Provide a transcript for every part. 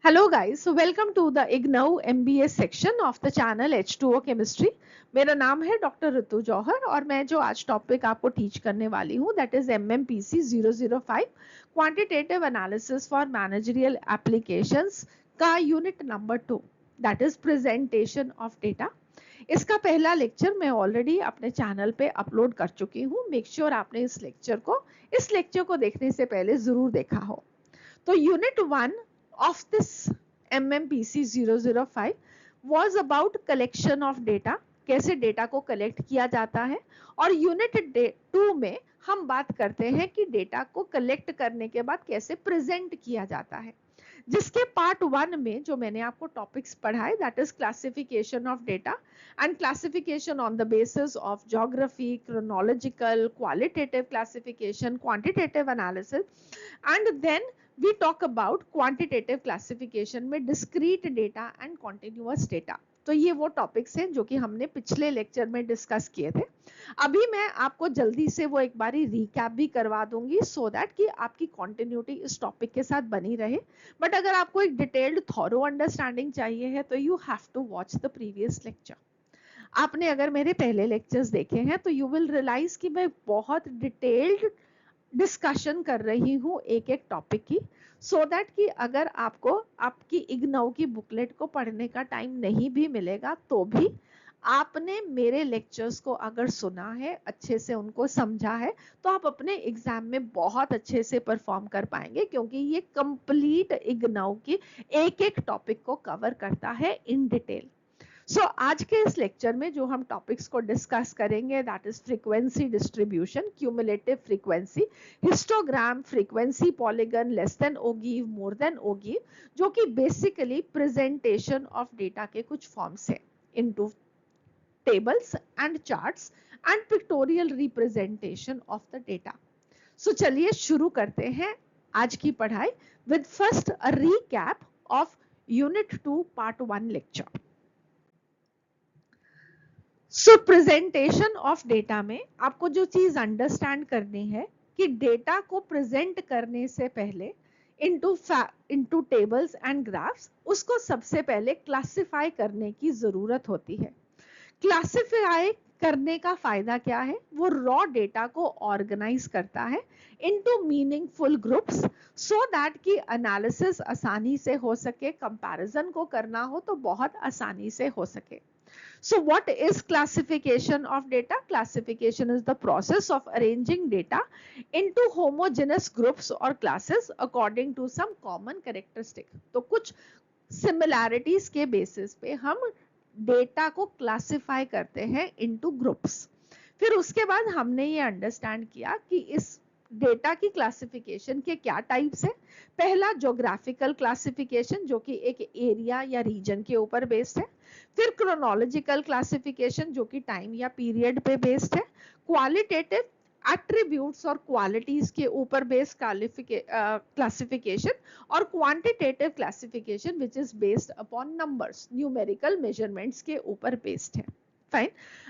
Hello guys, so welcome to the IGNOU MBA section of the channel H2O Chemistry. मेरा नाम है doctor ऋतु जौहर और मैं जो आज टॉपिक आपको टीच करने वाली हूँ that is MMPC 005 quantitative analysis for managerial applications का unit number 2 that is presentation of data. इसका पहला लेक्चर मैं ऑलरेडी अपने चैनल पे अपलोड कर चुकी हूँ। मेक श्योर आपने इस लेक्चर को देखने से पहले जरूर देखा हो। तो unit 1 of this MMPC 005 was about collection of data, कैसे डेटा को कलेक्ट किया जाता है। और यूनिट 2 में हम बात करते हैं कि डेटा को कलेक्ट करने के बाद कैसे प्रेजेंट किया जाता है, जिसके पार्ट 1 में जो मैंने आपको टॉपिक्स पढ़ाए that is classification of data and classification on the basis of geography, chronological, qualitative classification, quantitative analysis and then we talk about quantitative classification में discrete data and continuous data। तो ये वो topics हैं जो कि हमने पिछले लेक्चर में डिस्कस किए थे। अभी मैं आपको जल्दी से वो एक बारी रिकैप भी करवा दूंगी सो दैट कि आपकी कंटिन्यूटी इस टॉपिक के साथ बनी रहे। बट अगर आपको एक डिटेल्ड थॉरो अंडरस्टैंडिंग चाहिए है तो you have to watch the previous lecture. आपने अगर मेरे पहले लेक्चर्स देखे हैं तो यू विल रियलाइज कि मैं बहुत डिटेल्ड डिस्कशन कर रही हूँ एक एक टॉपिक की, सो दैट कि अगर आपको आपकी इग्नोउ की बुकलेट को पढ़ने का टाइम नहीं भी मिलेगा तो भी आपने मेरे लेक्चर्स को अगर सुना है, अच्छे से उनको समझा है, तो आप अपने एग्जाम में बहुत अच्छे से परफॉर्म कर पाएंगे, क्योंकि ये कंप्लीट इग्नोउ की एक एक टॉपिक को कवर करता है इन डिटेल। सो आज के इस लेक्चर में जो हम टॉपिक्स को डिस्कस करेंगे that is frequency distribution, cumulative frequency, histogram, frequency polygon, less than ogive, more than ogive, जो कि बेसिकली प्रेजेंटेशन ऑफ डेटा के कुछ फॉर्म्स हैं into tables and charts and pictorial representation of the data. So चलिए शुरू करते हैं आज की पढ़ाई with first a recap of unit 2 part 1 lecture. So presentation of data में आपको जो चीज अंडरस्टैंड करनी है कि डेटा को प्रेजेंट करने से पहले इनटू टेबल्स एंड ग्राफ्स उसको सबसे पहले क्लासिफाई करने की जरूरत होती है। क्लासिफाई करने का फायदा क्या है? वो रॉ डेटा को ऑर्गेनाइज करता है into meaningful groups so that कि एनालिसिस आसानी से हो सके, कंपैरिजन को करना हो तो बहुत आसानी से हो सके। So what is classification of data? Classification is the process of arranging data into homogeneous groups or classes according to some common characteristic। तो कुछ similarities के basis पे हम डेटा को क्लासिफाई करते हैं इनटू ग्रुप्स। फिर उसके बाद हमने ये अंडरस्टैंड किया कि इस डेटा की क्लासिफिकेशन के क्या टाइप्स है। पहला ज्योग्राफिकल क्लासिफिकेशन जो कि एक एरिया या रीजन के ऊपर बेस्ड है। फिर क्रोनोलॉजिकल क्लासिफिकेशन जो कि टाइम या पीरियड पे बेस्ड है। क्वालिटेटिव एट्रीब्यूट्स और क्वालिटीज के ऊपर बेस्ड क्लासिफिकेशन और quantitative classification which is based upon numbers, numerical measurements के ऊपर बेस्ड है। फाइन।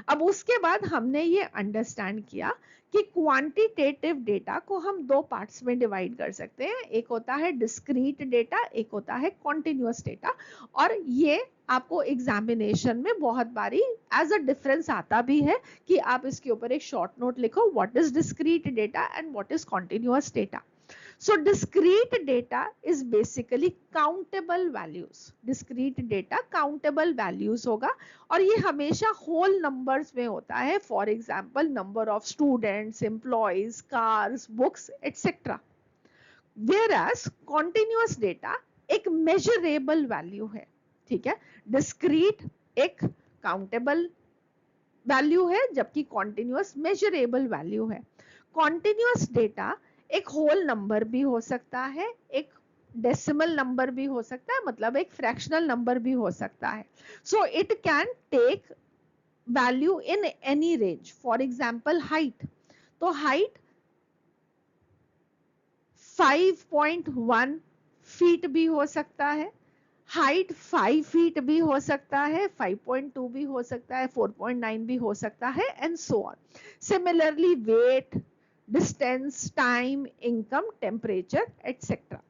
अब उसके बाद हमने ये अंडरस्टैंड किया कि क्वांटिटेटिव डेटा को हम दो पार्ट्स में डिवाइड कर सकते हैं। एक होता है डिस्क्रीट डेटा, एक होता है कॉन्टिन्यूअस डेटा। और ये आपको एग्जामिनेशन में बहुत बारी एज अ डिफरेंस आता भी है कि आप इसके ऊपर एक शॉर्ट नोट लिखो, what is discrete data and what is continuous data. So discrete data is basically countable values। discrete data countable values होगा और ये हमेशा whole numbers में होता है। For example, number of students, employees, cars, books, etc. Whereas continuous data एक measurable value है। ठीक है, discrete एक countable value है जबकि continuous measurable value है। continuous data एक होल नंबर भी हो सकता है, एक डेसिमल नंबर भी हो सकता है, मतलब एक फ्रैक्शनल नंबर भी हो सकता है। So it can take value in any range. For example height, तो हाइट 5.1 फीट भी हो सकता है, हाइट 5 फीट भी हो सकता है, 5.2 भी हो सकता है, 4.9 भी हो सकता है and so on. Similarly weight, distance, time, income, temperature, etc.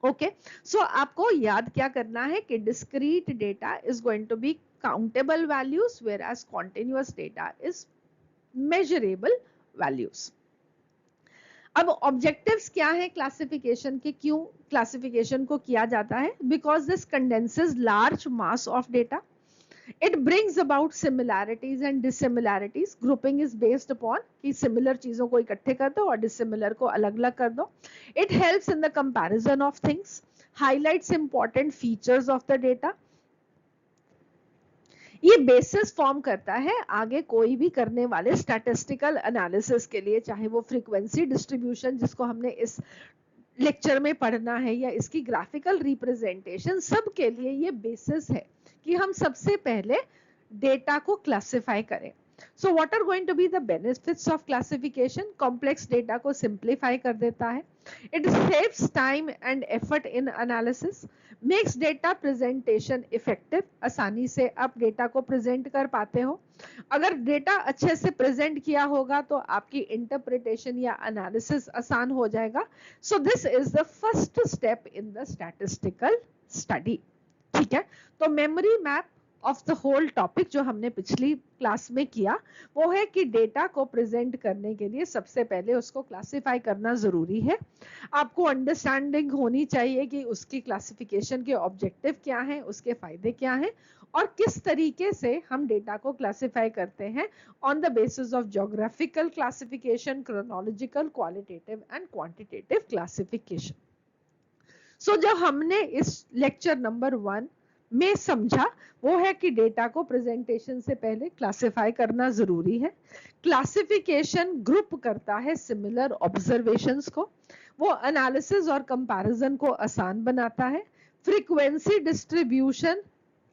Okay, so आपको याद क्या करना है कि discrete data is going to be countable values whereas continuous data is measurable values. अब ऑब्जेक्टिव्स क्या है क्लासिफिकेशन के, क्यों क्लासिफिकेशन को किया जाता है? Because this condenses large mass of data, it brings about similarities and dissimilarities. Grouping is based upon कि similar चीजों को इकट्ठे कर दो और dissimilar को अलग अलग कर दो. It helps in the comparison of things, highlights important features of the data. ये बेसिस फॉर्म करता है आगे कोई भी करने वाले स्टैटिस्टिकल एनालिसिस के लिए, चाहे वो फ्रीक्वेंसी डिस्ट्रीब्यूशन जिसको हमने इस लेक्चर में पढ़ना है या इसकी ग्राफिकल रिप्रेजेंटेशन, सब के लिए ये बेसिस है कि हम सबसे पहले डेटा को क्लासिफाई करें। So what are going to be the benefits of classification? Complex data को सिंप्लीफाई कर देता है, it saves time and effort in analysis, makes data presentation effective, आसानी से आप डेटा को प्रेजेंट कर पाते हो। अगर डेटा अच्छे से प्रेजेंट किया होगा तो आपकी इंटरप्रिटेशन या एनालिसिस आसान हो जाएगा। So this is the first step in the statistical study. ठीक है, तो memory map of the whole topic जो हमने पिछली क्लास में किया वो है कि डेटा को प्रेजेंट करने के लिए सबसे पहले उसको क्लासिफाई करना जरूरी है। आपको अंडरस्टैंडिंग होनी चाहिए कि उसकी क्लासिफिकेशन के ऑब्जेक्टिव क्या हैं, उसके फायदे क्या हैं और किस तरीके से हम डेटा को क्लासिफाई करते हैं on the basis of geographical classification, chronological, qualitative and quantitative classification. So जो हमने इस लेक्चर नंबर 1 में समझा वो है कि डेटा को प्रेजेंटेशन से पहले क्लासिफाई करना जरूरी है। क्लासिफिकेशन ग्रुप करता है सिमिलर ऑब्जर्वेशंस को, वो एनालिसिस और कंपैरिजन को आसान बनाता है। फ्रीक्वेंसी डिस्ट्रीब्यूशन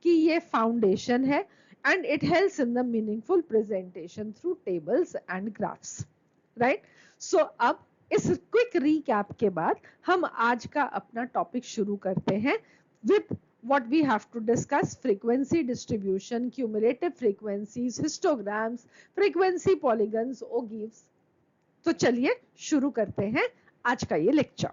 की ये फाउंडेशन है and it helps in the meaningful presentation through tables and graphs, right. So अब इस क्विक रीकैप के बाद हम आज का अपना टॉपिक शुरू करते हैं with what we have to discuss: frequency distribution, cumulative frequencies, histograms, frequency polygons, ogives। तो चलिए शुरू करते हैं आज का ये लेक्चर।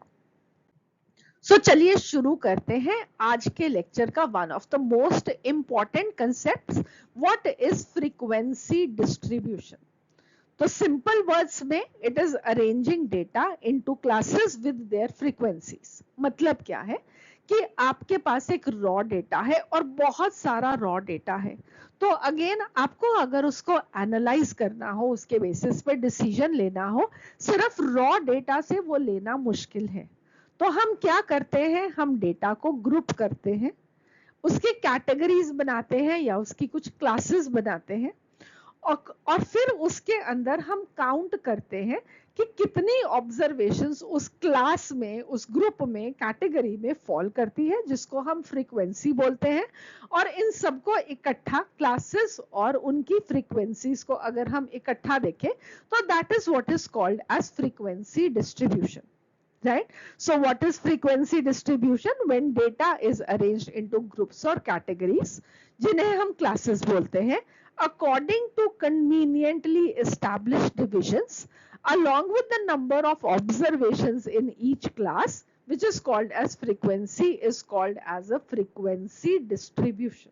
सो चलिए शुरू करते हैं आज के लेक्चर का one of the most important concepts, what is frequency distribution. तो सिंपल वर्ड्स में it is arranging data into classes with their frequencies. मतलब क्या है कि आपके पास एक रॉ डेटा है और बहुत सारा रॉ डेटा है, तो अगेन आपको अगर उसको एनालाइज करना हो, उसके बेसिस पे डिसीजन लेना हो, सिर्फ रॉ डेटा से वो लेना मुश्किल है। तो हम क्या करते हैं, हम डेटा को ग्रुप करते हैं, उसके कैटेगरीज बनाते हैं या उसकी कुछ क्लासेस बनाते हैं और फिर उसके अंदर हम काउंट करते हैं कि कितनी ऑब्जर्वेशंस उस क्लास में, उस ग्रुप में, कैटेगरी में फॉल करती है, जिसको हम फ्रीक्वेंसी बोलते हैं। और इन सबको इकट्ठा, क्लासेस और उनकी फ्रीक्वेंसीज को अगर हम इकट्ठा देखें तो that is what is called as frequency distribution, right? So what is frequency distribution? When data is arranged into groups or categories, जिन्हें हम classes बोलते हैं, according to conveniently established divisions, along with the number of observations in each class, which is called as frequency, is called as a frequency distribution.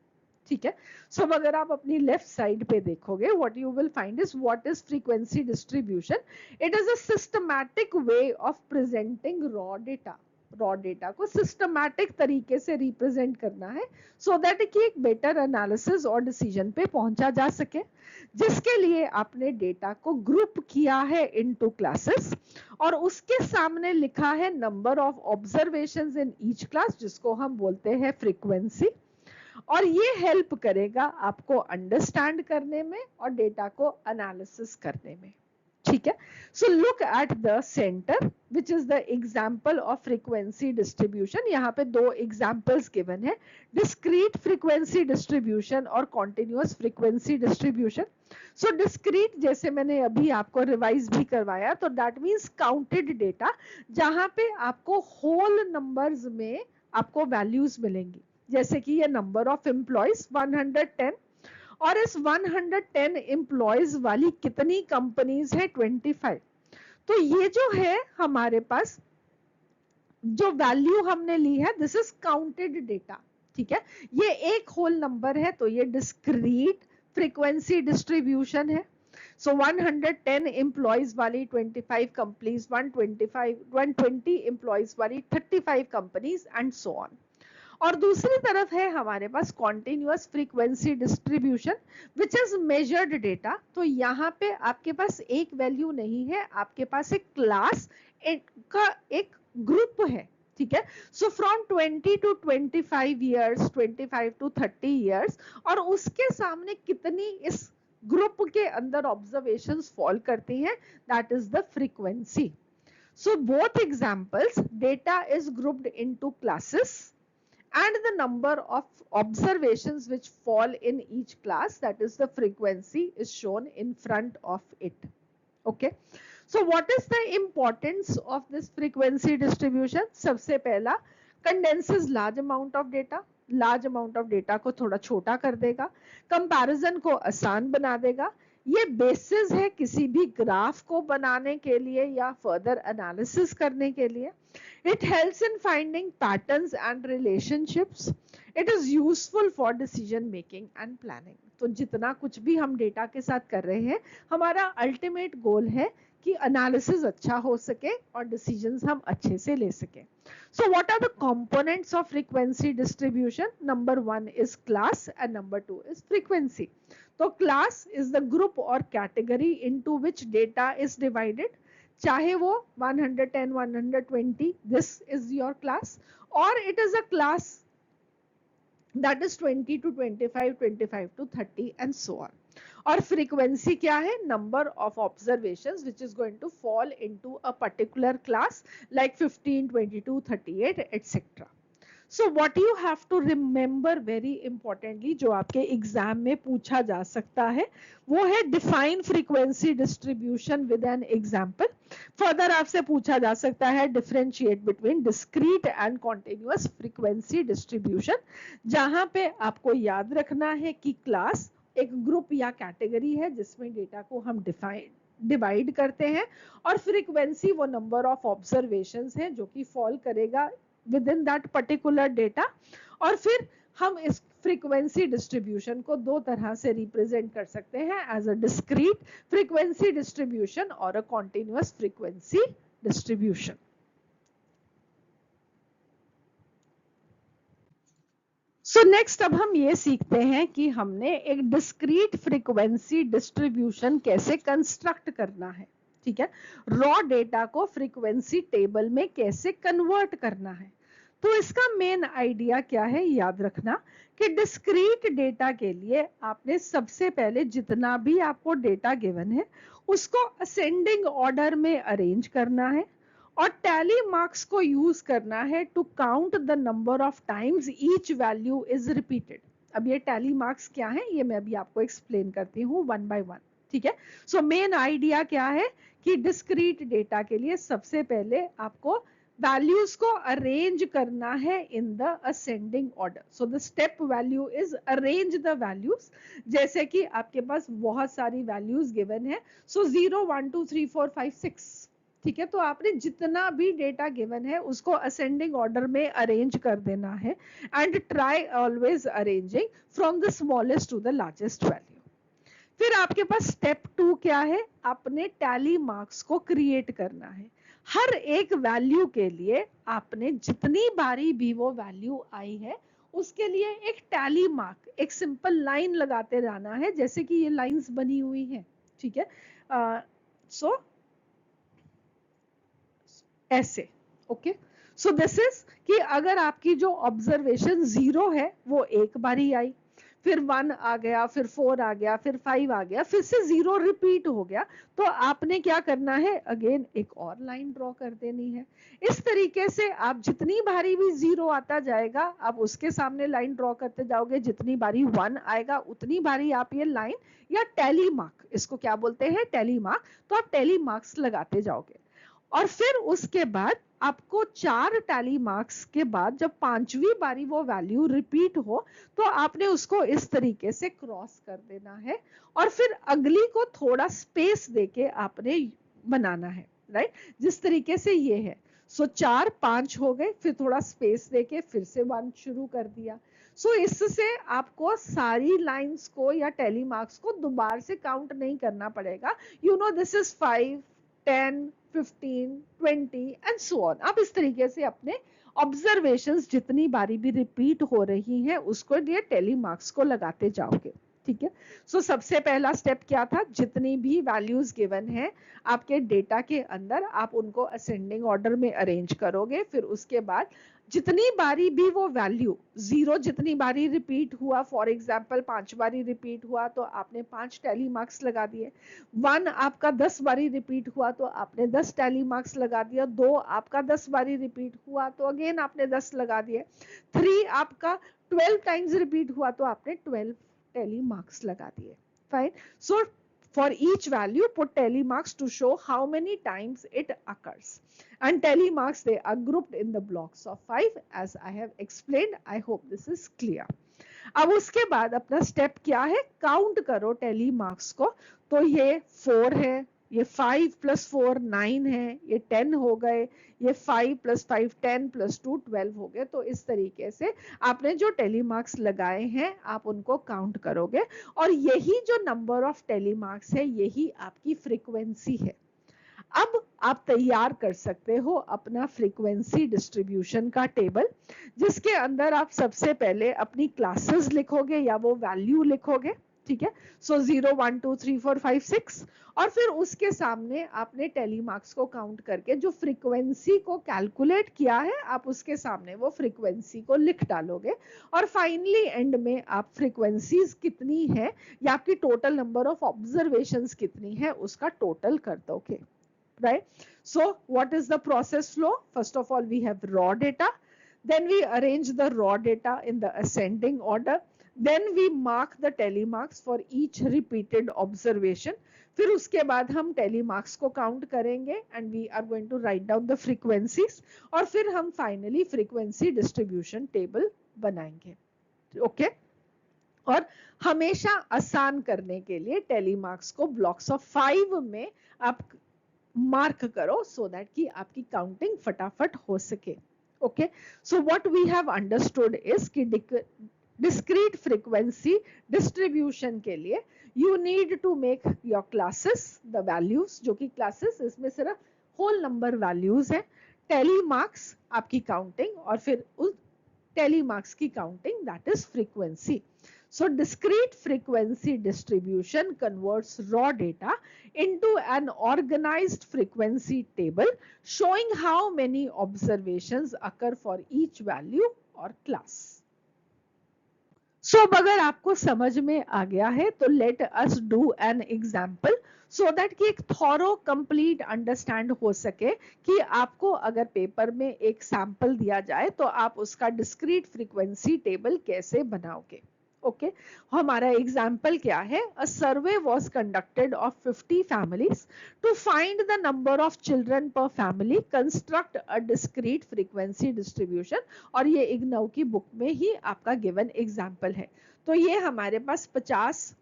ठीक है, सो अगर आप अपनी left side पे देखोगे, what you will find is what is frequency distribution. It is a systematic way of presenting raw data. Raw data को systematic तरीके से रिप्रेजेंट करना है सो दैट कि एक बेटर एनालिसिस और डिसीजन पे पहुंचा जा सके, जिसके लिए आपने डेटा को ग्रुप किया है इनटू क्लासेस और उसके सामने लिखा है number of observations in each class, जिसको हम बोलते हैं फ्रीक्वेंसी। और ये हेल्प करेगा आपको अंडरस्टैंड करने में और डेटा को एनालिसिस करने में। ठीक है, so look at the centre which is the example of frequency distribution. यहाँ पे दो एग्जाम्पल्स गिवन है, डिस्क्रीट फ्रीक्वेंसी डिस्ट्रीब्यूशन और कॉन्टिन्यूअस फ्रीक्वेंसी डिस्ट्रीब्यूशन। सो डिस्क्रीट जैसे मैंने अभी आपको रिवाइज भी करवाया, तो दैट मीन्स काउंटेड डेटा, जहां पे आपको होल नंबर्स में आपको वैल्यूज मिलेंगी। जैसे कि ये नंबर ऑफ एम्प्लॉयज 110 और इस 110 एम्प्लॉयज वाली कितनी कंपनीज है 25। तो ये जो है हमारे पास जो वैल्यू हमने ली है दिस इज काउंटेड डेटा, ठीक है। ये एक होल नंबर है तो ये डिस्क्रीट फ्रीक्वेंसी डिस्ट्रीब्यूशन है। सो 110 एम्प्लॉइज वाली 25 कंपनीज, 120 एम्प्लॉइज वाली 35 कंपनीज एंड सो ऑन। और दूसरी तरफ है हमारे पास continuous frequency distribution which is measured data. तो यहाँ पे आपके पास एक वैल्यू नहीं है, आपके पास एक क्लास का एक ग्रुप है, ठीक है। So from 20 to 25 years, 25 to 30 years, और उसके सामने कितनी इस ग्रुप के अंदर ऑब्जर्वेशंस फॉल करती हैं, that is the frequency. So both examples, data is grouped into classes and the number of observations which fall in each class, that is the frequency, is shown in front of it. Okay. So what is the importance of this frequency distribution? सबसे पहला, condenses large amount of data. large amount of data को थोड़ा छोटा कर देगा, comparison को आसान बना देगा। ये बेसिस है किसी भी ग्राफ को बनाने के लिए या फर्दर एनालिसिस करने के लिए। It helps in finding patterns and relationships. It is useful for decision making and planning. तो जितना कुछ भी हम डेटा के साथ कर रहे हैं, हमारा अल्टीमेट गोल है कि एनालिसिस अच्छा हो सके और डिसीजंस हम अच्छे से ले सके। So what are the components of frequency distribution? Number 1 is class and number 2 is frequency. तो class is the group or category into which data is divided. चाहे वो 110, 120, this is your class, or it is a class that is 20 to 25, 25 to 30 and so on. और frequency क्या है? Number of observations which is going to fall into a particular class like 15, 22, 38, etc. So what you have to remember very importantly, जो आपके exam में पूछा जा सकता है, वो है define frequency distribution with an example. Further आपसे पूछा जा सकता है differentiate between discrete and continuous frequency distribution, जहां पे आपको याद रखना है कि क्लास एक ग्रुप या कैटेगरी है जिसमें डेटा को हम डिवाइड करते हैं, और फ्रीक्वेंसी वो नंबर ऑफ ऑब्जर्वेशंस है जो कि फॉल करेगा with in that particular data. और फिर हम इस फ्रीक्वेंसी डिस्ट्रीब्यूशन को दो तरह से रिप्रेजेंट कर सकते हैं, as a discrete frequency distribution or a continuous frequency distribution. So next अब हम ये सीखते हैं कि हमने एक डिस्क्रीट फ्रीक्वेंसी डिस्ट्रीब्यूशन कैसे कंस्ट्रक्ट करना है, ठीक है। रॉ डेटा को फ्रीक्वेंसी टेबल में कैसे कन्वर्ट करना है। तो इसका मेन आइडिया क्या है, याद रखना कि डिस्क्रीट डेटा के लिए आपने सबसे पहले जितना भी आपको डेटा गिवन है उसको असेंडिंग ऑर्डर में अरेंज करना है, और टैली मार्क्स को यूज करना है to count the number of times each value is repeated. अब ये टैली मार्क्स क्या है ये मैं अभी आपको एक्सप्लेन करती हूँ वन बाय वन, ठीक है। सो मेन आइडिया क्या है कि डिस्क्रीट डेटा के लिए सबसे पहले आपको वैल्यूज को अरेंज करना है in the ascending order. So the step value is arrange the values. जैसे कि आपके पास बहुत सारी वैल्यूज गिवन है, सो 0, 1, 2, 3, 4, 5, 6, ठीक है। तो आपने जितना भी डेटा गिवन है उसको असेंडिंग ऑर्डर में अरेंज कर देना है, and try always arranging from the smallest to the largest value. फिर आपके पास स्टेप 2 क्या है, आपने टैली मार्क्स को क्रिएट करना है। हर एक वैल्यू के लिए आपने जितनी बारी भी वो वैल्यू आई है उसके लिए एक टैली मार्क, एक सिंपल लाइन लगाते जाना है, जैसे कि ये लाइंस बनी हुई है, ठीक है। सो ऐसे, ओके। सो दिस इज कि अगर आपकी जो ऑब्जर्वेशन 0 है वो एक बारी आई, फिर 1 आ गया, फिर 4 आ गया, फिर 5 आ गया, फिर से 0 रिपीट हो गया, तो आपने क्या करना है, अगेन एक और लाइन ड्रॉ कर देनी है। इस तरीके से आप जितनी बारी भी 0 आता जाएगा आप उसके सामने लाइन ड्रॉ करते जाओगे, जितनी बारी 1 आएगा उतनी बारी आप ये लाइन या टैली मार्क, इसको क्या बोलते हैं, टैली मार्क, तो आप टैली मार्क्स लगाते जाओगे। और फिर उसके बाद आपको 4 टैली मार्क्स के बाद जब 5वीं बारी वो वैल्यू रिपीट हो तो आपने उसको इस तरीके से क्रॉस कर देना है, और फिर अगली को थोड़ा स्पेस देके आपने बनाना है, राइट, जिस तरीके से ये है। सो 4 5 हो गए, फिर थोड़ा स्पेस देके फिर से 1 शुरू कर दिया। सो इससे आपको सारी लाइंस को या टेली मार्क्स को दोबारा से काउंट नहीं करना पड़ेगा। You know this is 5 10 15 20 and so on. आप इस तरीके से अपने ऑब्जर्वेशंस जितनी बारी भी रिपीट हो रही हैं उसको ये टेली मार्क्स को लगाते जाओगे। ठीक है। सो सबसे पहला स्टेप क्या था, जितनी भी वैल्यूज गिवन है आपके डेटा के अंदर आप उनको असेंडिंग ऑर्डर में अरेंज करोगे। फिर उसके बाद जितनी बारी भी वो वैल्यू 0 जितनी बारी रिपीट हुआ, फॉर एग्जांपल 5 बारी रिपीट हुआ तो आपने 5 टैली मार्क्स लगा दिए। 1 आपका 10 बारी रिपीट हुआ तो आपने 10 टैली मार्क्स लगा दिया। 2 आपका 10 बारी रिपीट हुआ तो अगेन आपने 10 लगा दिए। 3 आपका 12 टाइम्स रिपीट हुआ तो आपने 12 tally marks लगा दिए। Fine. So for each value put tally marks to show how many times it occurs. And tally marks, they are grouped in the blocks of 5 as I have explained. I hope this is clear. अब उसके बाद अपना step क्या है, count करो tele marks को। तो ये 4 है, ये 5 + 4 9 है, ये 10 हो गए, ये 5 + 5 10 + 2 12 हो गए। तो इस तरीके से आपने जो टेली मार्क्स लगाए हैं आप उनको काउंट करोगे और यही जो नंबर ऑफ टेली मार्क्स है यही आपकी फ्रीक्वेंसी है। अब आप तैयार कर सकते हो अपना फ्रीक्वेंसी डिस्ट्रीब्यूशन का टेबल, जिसके अंदर आप सबसे पहले अपनी क्लासेस लिखोगे या वो वैल्यू लिखोगे। ठीक है। सो 0 1 2 3 4 5 6 और फिर उसके सामने आपने टेली मार्क्स को काउंट करके जो फ्रीक्वेंसी को कैलकुलेट किया है आप उसके सामने वो फ्रीक्वेंसी को लिख डालोगे और फाइनली एंड में आप फ्रीक्वेंसीज कितनी है या आपकी टोटल नंबर ऑफ ऑब्जर्वेशंस कितनी है उसका टोटल कर दोगे। Right? So what is the process flow? First of all, we have raw data. Then we arrange the raw data in the ascending order. Then we mark the tally marks for each repeated observation. फिर उसके बाद हम tally marks को count करेंगे and we are going to write down the frequencies और फिर हम finally frequency distribution table बनाएंगे। Okay? और हमेशा आसान करने के लिए टेली मार्क्स को ब्लॉक्स ऑफ 5 में आप मार्क करो सो दैट कि आपकी काउंटिंग फटाफट हो सके। Okay, so what we have understood is कि डिस्क्रीट फ्रीक्वेंसी डिस्ट्रीब्यूशन के लिए you need to make your classes the values, जो कि क्लासेस इसमें सिर्फ होल नंबर वैल्यूज है, टेली मार्क्स आपकी काउंटिंग और फिर उस टेली मार्क्स की counting that is frequency. So discrete frequency distribution converts raw data into an organized frequency table showing how many observations occur for each value or class. So अगर आपको समझ में आ गया है तो let us do an example so that कि एक thorough complete understand हो सके कि आपको अगर पेपर में एक सैंपल दिया जाए तो आप उसका डिस्क्रीट फ्रीक्वेंसी टेबल कैसे बनाओगे। ओके, हमारा एग्जाम्पल क्या है, a survey was conducted of 50 families to find the number of children per family, construct a discrete frequency distribution. और ये इग्नू की बुक में ही आपका गिवन एग्जाम्पल है। तो ये हमारे पास 50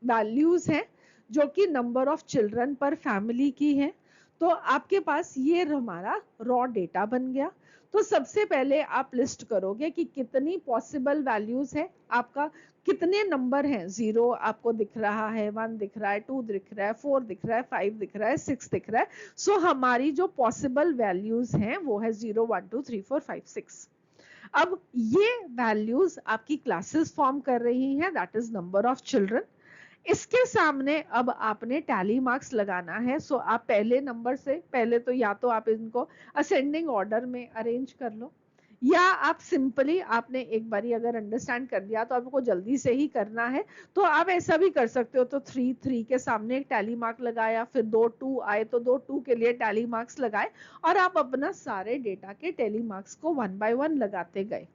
वैल्यूज हैं जो कि number of children per family की है। तो आपके पास ये हमारा रॉ डेटा बन गया। तो सबसे पहले आप लिस्ट करोगे कि कितनी पॉसिबल वैल्यूज है, आपका कितने नंबर हैं, 0 आपको दिख रहा है, 1 दिख रहा है, 2 दिख रहा है, 4 दिख रहा है, 5 दिख रहा है, 6 दिख रहा है। सो हमारी जो पॉसिबल वैल्यूज हैं वो है 0 1 2 3 4 5 6। अब ये वैल्यूज आपकी क्लासेस फॉर्म कर रही हैं, that is number of children. इसके सामने अब आपने टैली मार्क्स लगाना है। सो आप पहले नंबर से पहले तो या तो आप इनको असेंडिंग ऑर्डर में अरेंज कर लो या आप सिंपली आपने एक बारी अगर अंडरस्टैंड कर दिया तो आपको जल्दी से ही करना है तो आप ऐसा भी कर सकते हो। तो 3 3 के सामने एक टैली मार्क लगाया, फिर 2 2 आए तो 2 2 के लिए टैली मार्क्स लगाए और आप अपना सारे डेटा के टैली मार्क्स को 1 by 1 लगाते गए।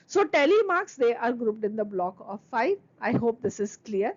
So tally marks they are grouped in the block of 5. I hope this is clear.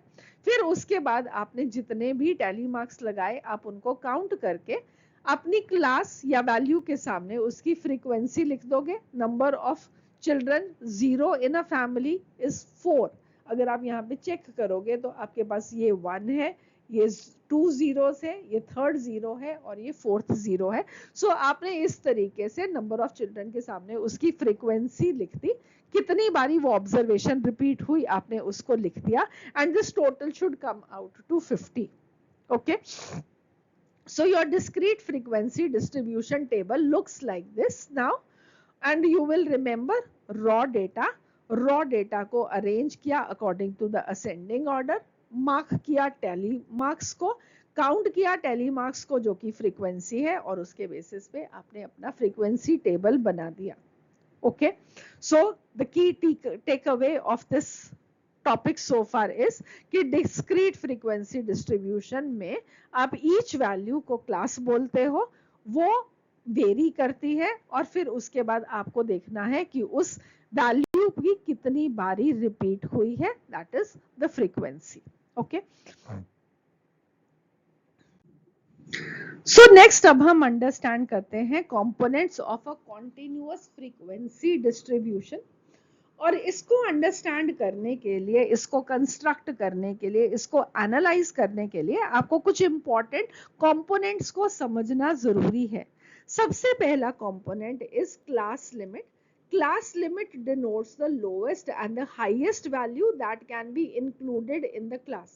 फिर उसके बाद आपने जितने भी टैली मार्क्स लगाए आप उनको काउंट करके अपनी क्लास या वैल्यू के सामने उसकी फ्रीक्वेंसी लिख दोगे। Number of children 0 in a family is 4। अगर आप यहाँ पे चेक करोगे तो आपके पास ये 1 है, ये 2 zeros है, ये थर्ड जीरो है और ये फोर्थ जीरो है. सो आपने इस तरीके से नंबर ऑफ चिल्ड्रन के सामने उसकी फ्रीक्वेंसी लिख दी, कितनी बारी वो ऑब्जर्वेशन रिपीट हुई आपने उसको लिख दिया, and this total should come out to 50. Okay, so your discrete frequency distribution table looks like this now, and you will remember raw data. raw data को arrange किया according to the ascending order, mark किया tally marks को, count किया tally marks को जो कि frequency है, और उसके बेसिस पे आपने अपना फ्रीक्वेंसी टेबल बना दिया. Okay, so the key takeaway of this topic so far is कि डिस्क्रीट फ्रीक्वेंसी डिस्ट्रीब्यूशन में आप ईच वैल्यू को क्लास बोलते हो, वो वेरी करती है, और फिर उसके बाद आपको देखना है कि उस वैल्यू की कितनी बारी रिपीट हुई है, that is the frequency. Okay, so next अब हम अंडरस्टैंड करते हैं components of a continuous frequency distribution. और इसको अंडरस्टैंड करने के लिए, इसको कंस्ट्रक्ट करने के लिए, इसको एनालाइज करने के लिए आपको कुछ इंपॉर्टेंट कंपोनेंट्स को समझना जरूरी है. सबसे पहला component is class limit. Class limit denotes the lowest and the highest value that can be included in the class.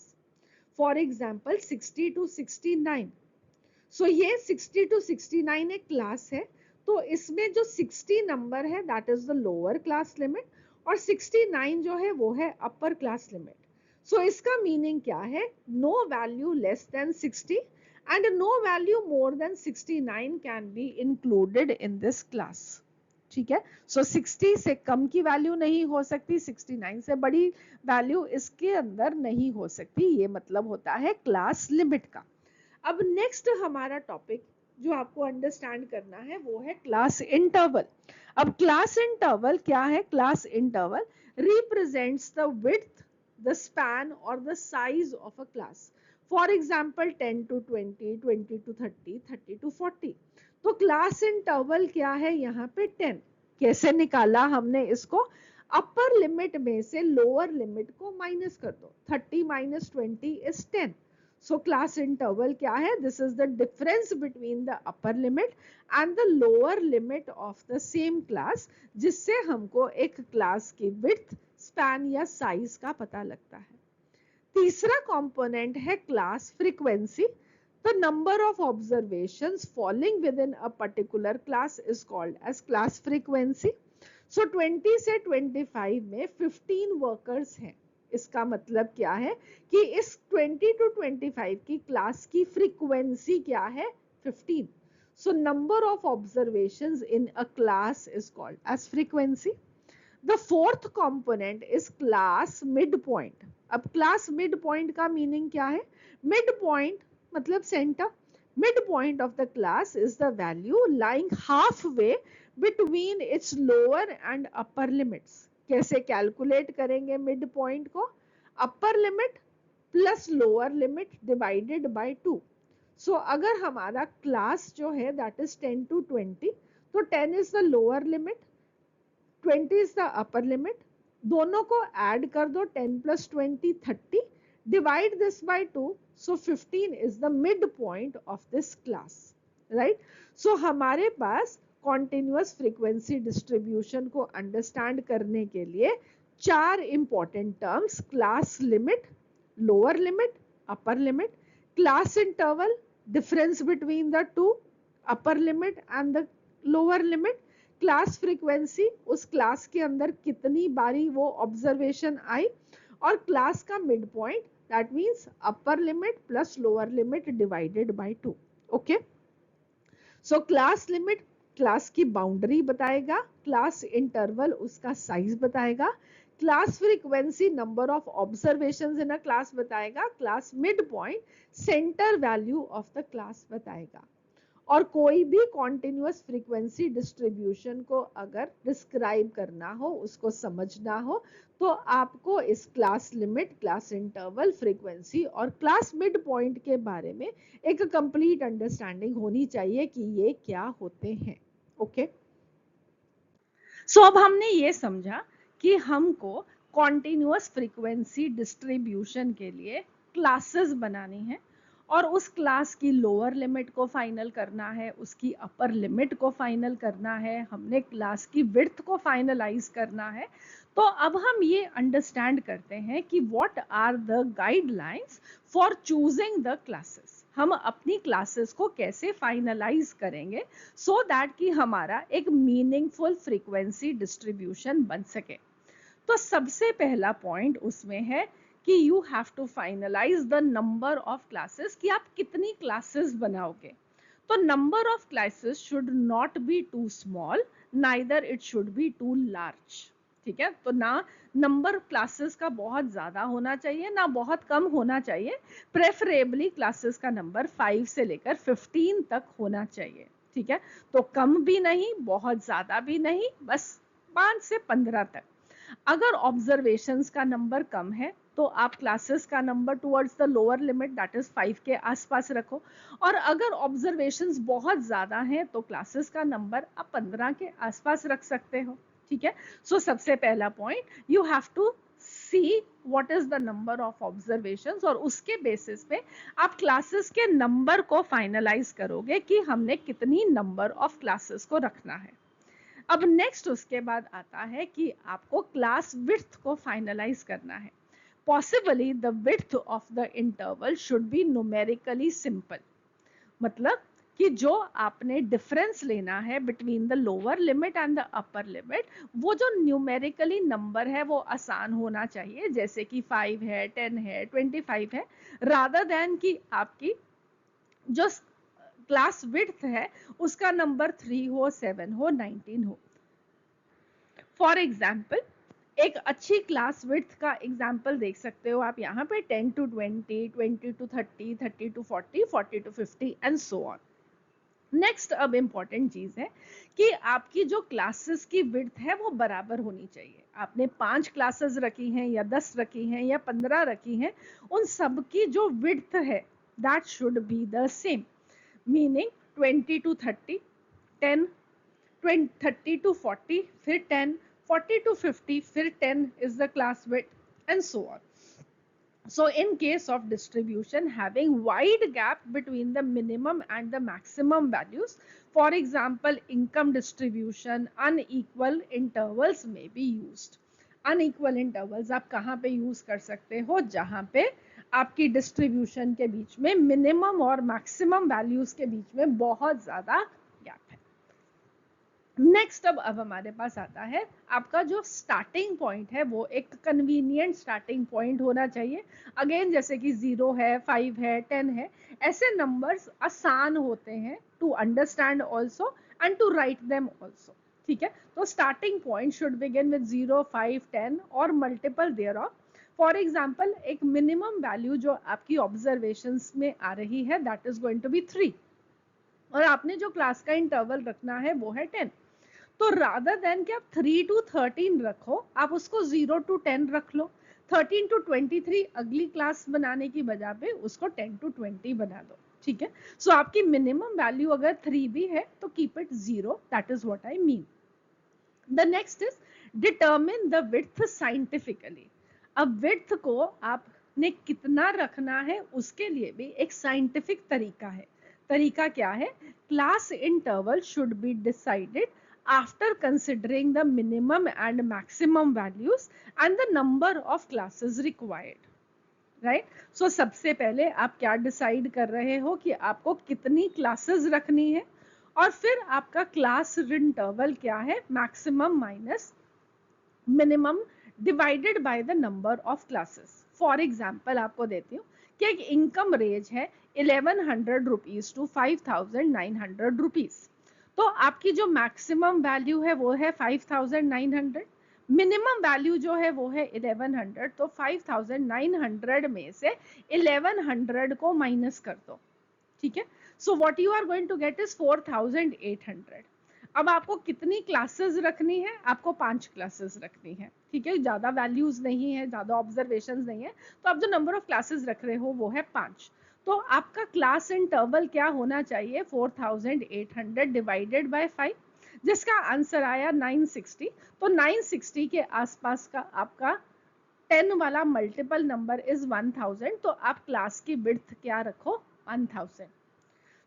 For example, 60 to 69. So ये 60 to 69 एक क्लास है, तो इसमें जो 60 नंबर है that is the lower class limit, और 69 जो है वो है अपर क्लास लिमिट. सो इसका मीनिंग क्या है? No value less than 60 and no value more than 69 can be included in this class. ठीक है, सो 60 से कम की वैल्यू नहीं हो सकती, 69 से बड़ी वैल्यू इसके अंदर नहीं हो सकती. ये मतलब होता है क्लास लिमिट का. अब नेक्स्ट हमारा टॉपिक जो आपको अंडरस्टैंड करना है वो है क्लास इंटरवल. अब क्लास इंटरवल क्या है? Class interval represents the width, the span or the size of a class. For example 10 to 20, 20 to 30, 30 to 40. तो क्लास इंटरवल क्या है? यहाँ पे 10. कैसे निकाला हमने इसको? अपर लिमिट में से लोअर लिमिट को माइनस कर दो. 30 minus 20 is 10. So class interval क्या है? This is the difference between the upper limit and the lower limit of the same class, जिससे हमको एक क्लास की width, span या size का पता लगता है. तीसरा component है class frequency. The number of observations falling within a particular class is called as class frequency. So 20 से 25 में 15 workers हैं. इसका मतलब क्या है कि इस 20 to 25 की क्लास की फ्रीक्वेंसी क्या है? 15. So number of observations in a class is called as frequency. The fourth component is class midpoint. अब क्लास midpoint का मीनिंग क्या है? Midpoint मतलब centre. Midpoint of the class is the value lying halfway between its lower and upper limits. कैसे calculate करेंगे mid point को? अपर limit plus lower limit divided by 2. सो अगर हमारा क्लास जो है दैट इज 10 to 20, तो 10 is the lower limit, 20 is the upper limit. दोनों को ऐड कर दो, 10 plus 20 30, divide this by 2, so 15 is the mid point of this class. Right, so हमारे पास कॉन्टिन्यूअस फ्रीक्वेंसी डिस्ट्रीब्यूशन को अंडरस्टैंड करने के लिए 4 important terms: class limit, lower limit, upper limit, class interval, difference between the two, upper limit and the lower limit, class frequency, उस class के अंदर कितनी बारी वो ऑब्जर्वेशन आई, और क्लास का mid point that means upper limit plus lower limit divided by 2. Okay, so class limit class की boundary बताएगा, क्लास इंटरवल उसका साइज बताएगा, class frequency number of observations in a class बताएगा, class mid point centre value of the class बताएगा. और कोई भी continuous frequency distribution को अगर डिस्क्राइब करना हो, उसको समझना हो, तो आपको इस class limit, class interval, frequency और क्लास मिड पॉइंट के बारे में एक कंप्लीट अंडरस्टैंडिंग होनी चाहिए कि ये क्या होते हैं. ओके, सो अब हमने ये समझा कि हमको कॉन्टिन्यूअस फ्रीक्वेंसी डिस्ट्रीब्यूशन के लिए क्लासेस बनानी है और उस क्लास की लोअर लिमिट को फाइनल करना है, उसकी अपर लिमिट को फाइनल करना है, हमने क्लास की विड्थ को फाइनलाइज करना है। तो अब हम ये अंडरस्टैंड करते हैं कि what are the guidelines for choosing the classes. हम अपनी क्लासेस को कैसे फाइनलाइज करेंगे सो दैट कि हमारा एक मीनिंगफुल फ्रीक्वेंसी डिस्ट्रीब्यूशन बन सके। तो सबसे पहला पॉइंट उसमें है कि you have to finalise the number of classes, कि आप कितनी क्लासेस बनाओगे। तो number of classes should not be too small, neither it should be too large. ठीक है, तो ना नंबर क्लासेस का बहुत ज्यादा होना चाहिए ना बहुत कम होना चाहिए। प्रेफरेबली क्लासेस का नंबर 5 से लेकर 15 तक होना चाहिए। ठीक है, तो कम भी नहीं बहुत ज्यादा भी नहीं, बस 5 से 15 तक। अगर ऑब्जर्वेशंस का नंबर कम है तो आप क्लासेस का number towards the lower limit that is 5 के आसपास रखो, और अगर ऑब्जर्वेशंस बहुत ज्यादा हैं तो क्लासेस का नंबर आप 15 के आसपास रख सकते हो। ठीक है, सो सबसे पहला point, you have to see what is the number of observations, और उसके बेसिस पे आप क्लासेस के नंबर को फाइनलाइज करोगे कि हमने कितनी नंबर ऑफ क्लासेस को रखना है। अब नेक्स्ट उसके बाद आता है कि आपको क्लास विड्थ को फाइनलाइज करना है। Possibly the width of the interval should be numerically simple, मतलब कि जो आपने डिफरेंस लेना है between the lower limit and the upper limit, वो जो न्यूमेरिकली नंबर है वो आसान होना चाहिए, जैसे कि 5 है, 10 है, 25 है, रादर देन कि आपकी जो क्लास विड्थ है उसका नंबर 3 हो, 7 हो, 19 हो। फॉर एग्जाम्पल, एक अच्छी क्लास विड्थ का एग्जाम्पल देख सकते हो आप यहाँ पे 10 to 20, 20 to 30, 30 to 40, 40 to 50 and so on. Next अब इंपॉर्टेंट चीज है कि आपकी जो क्लासेस की विड्थ है वो बराबर होनी चाहिए। आपने 5 क्लासेस रखी हैं या 10 रखी हैं या 15 रखी हैं, उन सब की जो विड्थ है that should be the same, meaning 20 to 30, 10, 30 to 40, फिर 10, 40 to 50, फिर 10 is the class width and so on. So in case of distribution having wide gap between the minimum and the maximum values, for example income distribution, unequal intervals may be used. Unequal intervals आप कहाँ पे use कर सकते हो, जहाँ पे आपकी distribution के बीच में मिनिमम और मैक्सिमम वैल्यूज के बीच में बहुत ज्यादा गैप है। नेक्स्ट अब हमारे पास आता है आपका जो स्टार्टिंग पॉइंट है वो एक कन्वीनियंट स्टार्टिंग पॉइंट होना चाहिए। अगेन जैसे कि 0 है, 5 है, 10 है, ऐसे नंबर्स आसान होते हैं to understand also and to write them also. ठीक है, तो starting point should begin with 0, 5, 10 और multiple there of. For example एक मिनिमम वैल्यू जो आपकी ऑब्जर्वेशंस में आ रही है that is going to be 3, और आपने जो क्लास का इंटरवल रखना है वो है 10। तो रादर देन कि आप 3 to 13 रखो, आप उसको 0 to 10 रख लो। 13 to 23 अगली क्लास बनाने की बजाय पे उसको 10 to 20 बना दो। ठीक है, सो आपकी मिनिमम वैल्यू अगर 3 भी है तो keep it 0, that is what I mean. The next is determine the width scientifically. अब विड्थ को आपने कितना रखना है उसके लिए भी एक साइंटिफिक तरीका है। तरीका क्या है? Class interval should be decided after considering the minimum and maximum values and the number of classes required, right? So सबसे पहले आप क्या डिसाइड कर रहे हो कि आपको कितनी क्लासेस रखनी है, और फिर आपका क्लास इंटरवल क्या है, maximum minus minimum divided by the number of classes. For example आपको देती हूँ कि एक इनकम रेंज है 1100 रुपीज टू 5900 रुपीज। तो आपकी जो मैक्सिमम वैल्यू है वो है 5900, मिनिमम वैल्यू जो है वो है 1100, तो 5900 में से 1100 को माइनस कर दो। ठीक है, so what you are going to get is 4800। अब आपको कितनी क्लासेस रखनी है? आपको 5 क्लासेस रखनी है। ठीक है, ज्यादा वैल्यूज नहीं है, ज्यादा ऑब्जर्वेशंस नहीं है, तो आप जो नंबर ऑफ क्लासेस रख रहे हो वो है 5। तो आपका क्लास इंटरवल क्या होना चाहिए? 4800 डिवाइडेड बाय 5, जिसका आंसर आया 960। तो 960 के आसपास का आपका 10 वाला मल्टीपल नंबर इज 1000, तो आप क्लास की विड्थ क्या रखो, 1000।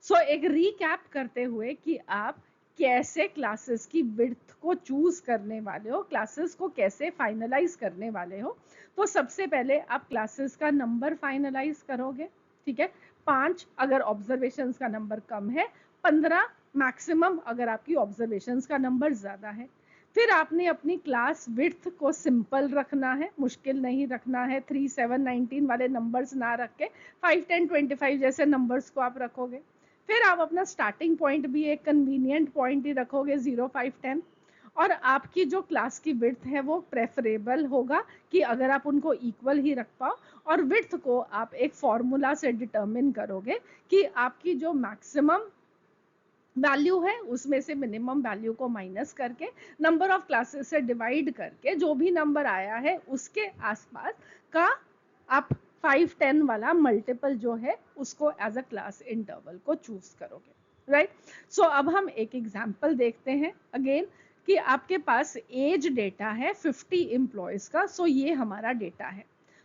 सो एक रीकैप करते हुए कि आप कैसे क्लासेस की विड्थ को चूज करने वाले हो, क्लासेस को कैसे फाइनलाइज करने वाले हो। तो सबसे पहले आप क्लासेस का नंबर फाइनलाइज करोगे, ठीक है। 5 अगर ऑब्जर्वेशंस का नंबर कम है, 15 मैक्सिमम अगर आपकी ऑब्जर्वेशंस का नंबर ज्यादा है। फिर आपने अपनी क्लास विड्थ को सिंपल रखना है, मुश्किल नहीं रखना है। 3, 7, 19 वाले नंबर्स ना रख के 5, 10, 25 जैसे नंबर्स को आप रखोगे। फिर आप अपना स्टार्टिंग पॉइंट भी एक कन्वीनियंट पॉइंट ही रखोगे, 0, 5, 10। और आपकी जो क्लास की विड्थ है वो प्रेफरेबल होगा कि अगर आप उनको इक्वल ही रख पाओ, और विड्थ को आप एक फॉर्मूला से डिटरमिन करोगे कि आपकी जो मैक्सिमम वैल्यू है उसमें से मिनिमम वैल्यू को माइनस करके नंबर ऑफ क्लासेस से डिवाइड करके जो भी नंबर आया है उसके आसपास का आप 5, 10 वाला मल्टीपल जो है उसको एज अ क्लास इंटरवल को चूज करोगे, राइट। सो अब हम एक एग्जांपल देखते हैं अगेन कि आपके पास एज डेटा है 50 एम्प्लॉयज का। सो ये हमारा डेटा है।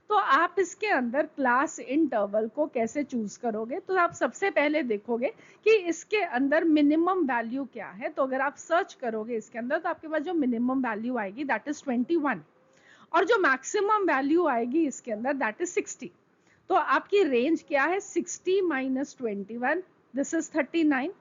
तो आप इसके अंदर क्लास इंटरवल को कैसे चूज करोगे, तो आप सबसे पहले देखोगे कि इसके अंदर मिनिमम वैल्यू क्या है। तो अगर आप सर्च करोगे इसके अंदर तो आपके पास जो मिनिमम वैल्यू आएगी दैट इज 21, और जो मैक्सिमम वैल्यू आएगी इसके अंदर दैट इज 60। तो आपकी रेंज क्या है, 60 माइनस 21, दिस इज 39।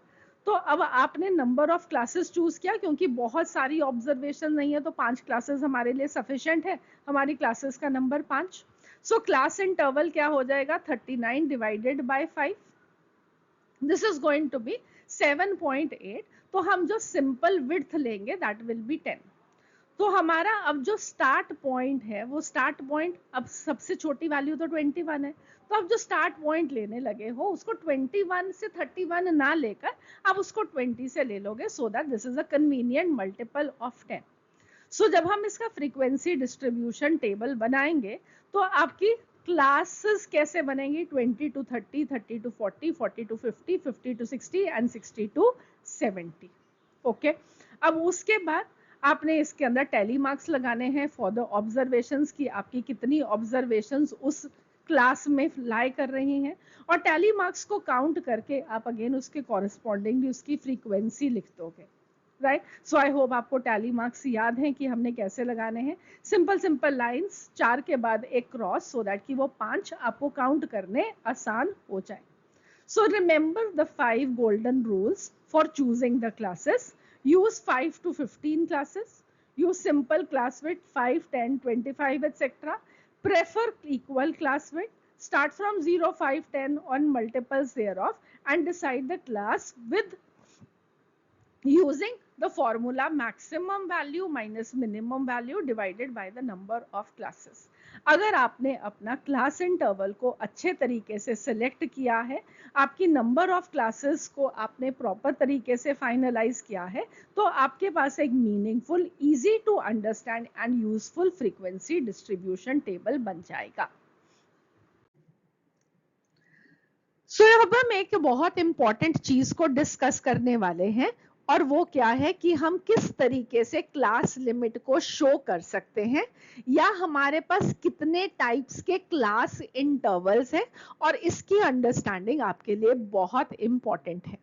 तो अब आपने नंबर ऑफ क्लासेस चूज किया, क्योंकि बहुत सारी ऑब्जर्वेशन नहीं है तो 5 क्लासेस हमारे लिए सफिशिएंट है, हमारी क्लासेस का नंबर 5। सो क्लास इंटरवल क्या हो जाएगा, 39 divided by 5, this is going to be 7.8। तो हम जो सिंपल विड्थ लेंगे दैट विल बी 10। तो हमारा अब जो स्टार्ट पॉइंट है वो स्टार्ट पॉइंट, अब सबसे छोटी वैल्यू तो 21 है, तो अब जो स्टार्ट पॉइंट लेने लगे हो उसको 21 से 31 ना लेकर आप उसको 20 से ले लोगे, so that this is a convenient multiple of 10। सो जब हम इसका फ्रीक्वेंसी डिस्ट्रीब्यूशन टेबल बनाएंगे तो आपकी क्लासेस कैसे बनेंगी, 20 to 30, 30 to 40, 40 to 50, 50 to 60 and 60 to 70। Okay, अब उसके बाद आपने इसके अंदर टैली मार्क्स लगाने हैं फॉर द ऑब्जर्वेशंस की आपकी कितनी ऑब्जर्वेशंस उस क्लास में लाई कर रही हैं, और टैली मार्क्स को काउंट करके आप अगेन उसके कॉरेस्पॉन्डिंगली उसकी फ्रीक्वेंसी लिख दोगे, राइट। सो आई होप आपको टैली मार्क्स याद हैं कि हमने कैसे लगाने हैं। सिंपल सिंपल लाइंस, 4 के बाद एक क्रॉस, सो दैट कि वो 5 आपको काउंट करने आसान हो जाए। So remember the 5 golden rules for choosing the classes. Use 5 to 15 classes. Use simple class width 5, 10, 25, etc. Prefer equal class width. Start from 0, 5, 10 on multiples thereof and decide the class with using the formula maximum value minus minimum value divided by the number of classes. अगर आपने अपना class interval को अच्छे तरीके से select किया है, आपकी नंबर ऑफ क्लासेस को आपने प्रॉपर तरीके से फाइनलाइज किया है, तो आपके पास एक meaningful, easy to understand and useful frequency distribution table बन जाएगा। सो अब हम एक बहुत इंपॉर्टेंट चीज को डिस्कस करने वाले हैं, और वो क्या है कि हम किस तरीके से क्लास लिमिट को शो कर सकते हैं, या हमारे पास कितने टाइप्स के क्लास इंटरवल्स हैं, और इसकी अंडरस्टैंडिंग आपके लिए बहुत इंपॉर्टेंट है।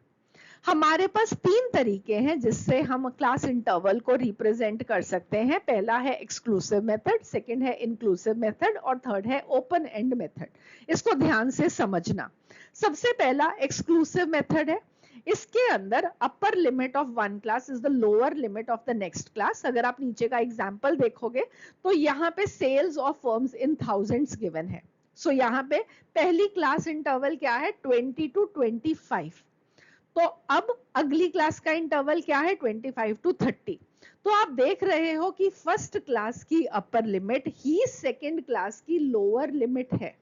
हमारे पास 3 तरीके हैं जिससे हम क्लास इंटरवल को रिप्रेजेंट कर सकते हैं। पहला है एक्सक्लूसिव मेथड, सेकंड है इंक्लूसिव मेथड, और थर्ड है ओपन एंड मेथड। इसको ध्यान से समझना। सबसे पहला एक्सक्लूसिव मेथड है। इसके अंदर upper limit of one class is the lower limit of the next class. अगर आप नीचे का एग्जांपल देखोगे तो यहाँ पे sales of firms in thousands given है। सो यहाँ पे पहली क्लास इंटरवल क्या है, 20 to 25। तो अब अगली क्लास का इंटरवल क्या है, 25 to 30। तो आप देख रहे हो कि फर्स्ट क्लास की अपर लिमिट ही सेकंड क्लास की लोअर लिमिट है,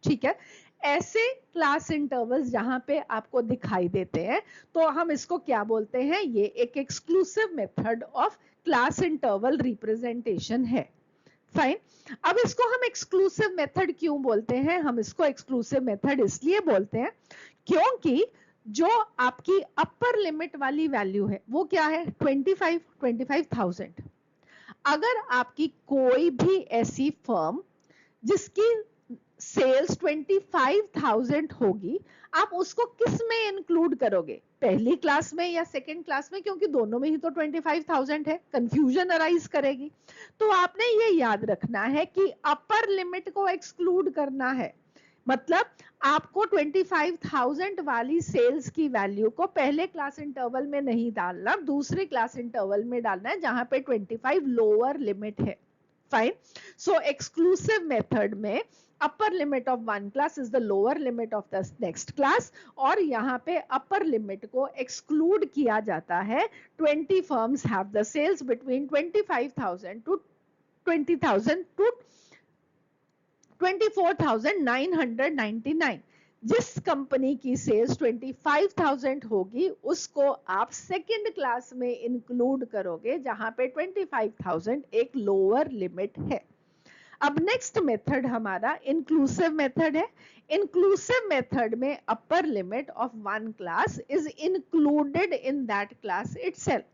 ठीक है। ऐसे क्लास इंटरवल्स जहां पे आपको दिखाई देते हैं तो हम इसको क्या बोलते हैं, ये एक exclusive method of class interval representation है। फाइन। अब इसको हम एक्सक्लूसिव मेथड क्यों बोलते हैं, हम इसको एक्सक्लूसिव मेथड इसलिए बोलते हैं क्योंकि जो आपकी अपर लिमिट वाली वैल्यू है वो क्या है, 25,000। अगर आपकी कोई भी ऐसी फर्म जिसकी सेल्स 25,000 होगी, आप उसको किस में इंक्लूड करोगे, पहली क्लास में या सेकंड क्लास में, क्योंकि दोनों में ही तो 25,000 है, कंफ्यूजन अराइज करेगी। तो आपने ये याद रखना है कि अपर लिमिट को एक्सक्लूड करना है, मतलब आपको 25,000 वाली सेल्स की वैल्यू को पहले क्लास इंटरवल में नहीं डालना, दूसरे क्लास इंटरवल में डालना है जहां पे 25 लोअर लिमिट है। फाइन। सो एक्सक्लूसिव मेथड में अपर limit of one class is the lower limit of the next class, और यहाँ पे अपर लिमिट को एक्सक्लूड किया जाता है 20 firms have the sales between 25,000 to 20,000 to 24,999। जिस कंपनी की सेल्स 25,000 होगी उसको आप सेकंड क्लास में इंक्लूड करोगे जहां पे 25,000 एक लोअर लिमिट है। अब नेक्स्ट मेथड हमारा इंक्लूसिव मेथड है। इंक्लूसिव मेथड में अपर limit of one class is included in that class itself.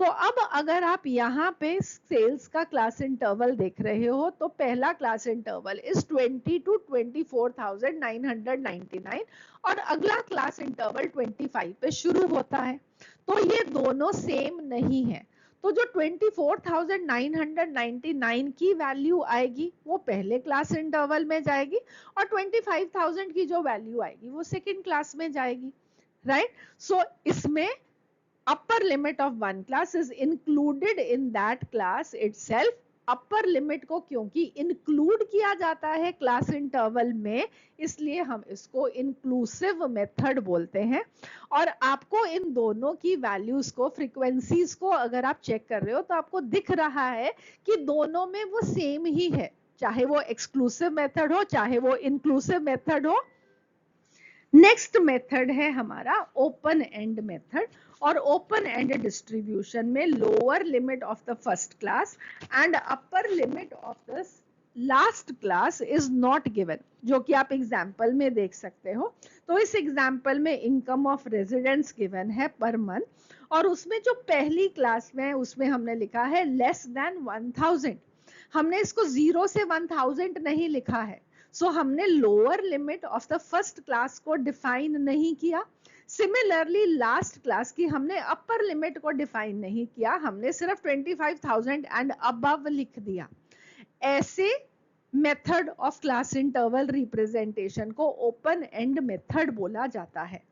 तो अब अगर आप यहाँ पे सेल्स का क्लास इंटरवल देख रहे हो तो पहला क्लास इंटरवल इज 20 टू 24,999 और अगला क्लास इंटरवल 25 पे शुरू होता है। तो ये दोनों सेम नहीं है, तो जो 24,999 की वैल्यू आएगी वो पहले क्लास इंटरवल में जाएगी और 25,000 की जो वैल्यू आएगी वो सेकेंड क्लास में जाएगी, राइट। सो इसमें upper limit of one class is included in that class itself। Upper limit को क्योंकि इंक्लूड किया जाता है क्लास इंटरवल में, इसलिए हम इसको इंक्लूसिव मेथड बोलते हैं। और आपको इन दोनों की वैल्यूज को, फ्रीक्वेंसीज को अगर आप चेक कर रहे हो तो आपको दिख रहा है कि दोनों में वो सेम ही है, चाहे वो एक्सक्लूसिव मेथड हो चाहे वो इंक्लूसिव मेथड हो। नेक्स्ट मेथड है हमारा ओपन एंड मेथड, और ओपन एंड डिस्ट्रीब्यूशन में lower limit of the first class and upper limit of the last class is not given, जो कि आप एग्जाम्पल में देख सकते हो। तो इस एग्जाम्पल में इनकम ऑफ रेजिडेंट्स गिवन है पर मंथ, और उसमें जो पहली क्लास में है उसमें हमने लिखा है लेस देन 1000। हमने इसको 0 से 1000 नहीं लिखा है, सो हमने lower limit of the first class को डिफाइन नहीं किया। सिमिलरली लास्ट क्लास की हमने अपर लिमिट को डिफाइन नहीं किया, हमने सिर्फ 25,000 एंड अबव लिख दिया। ऐसे method of class interval representation को ओपन एंड मेथड बोला जाता है।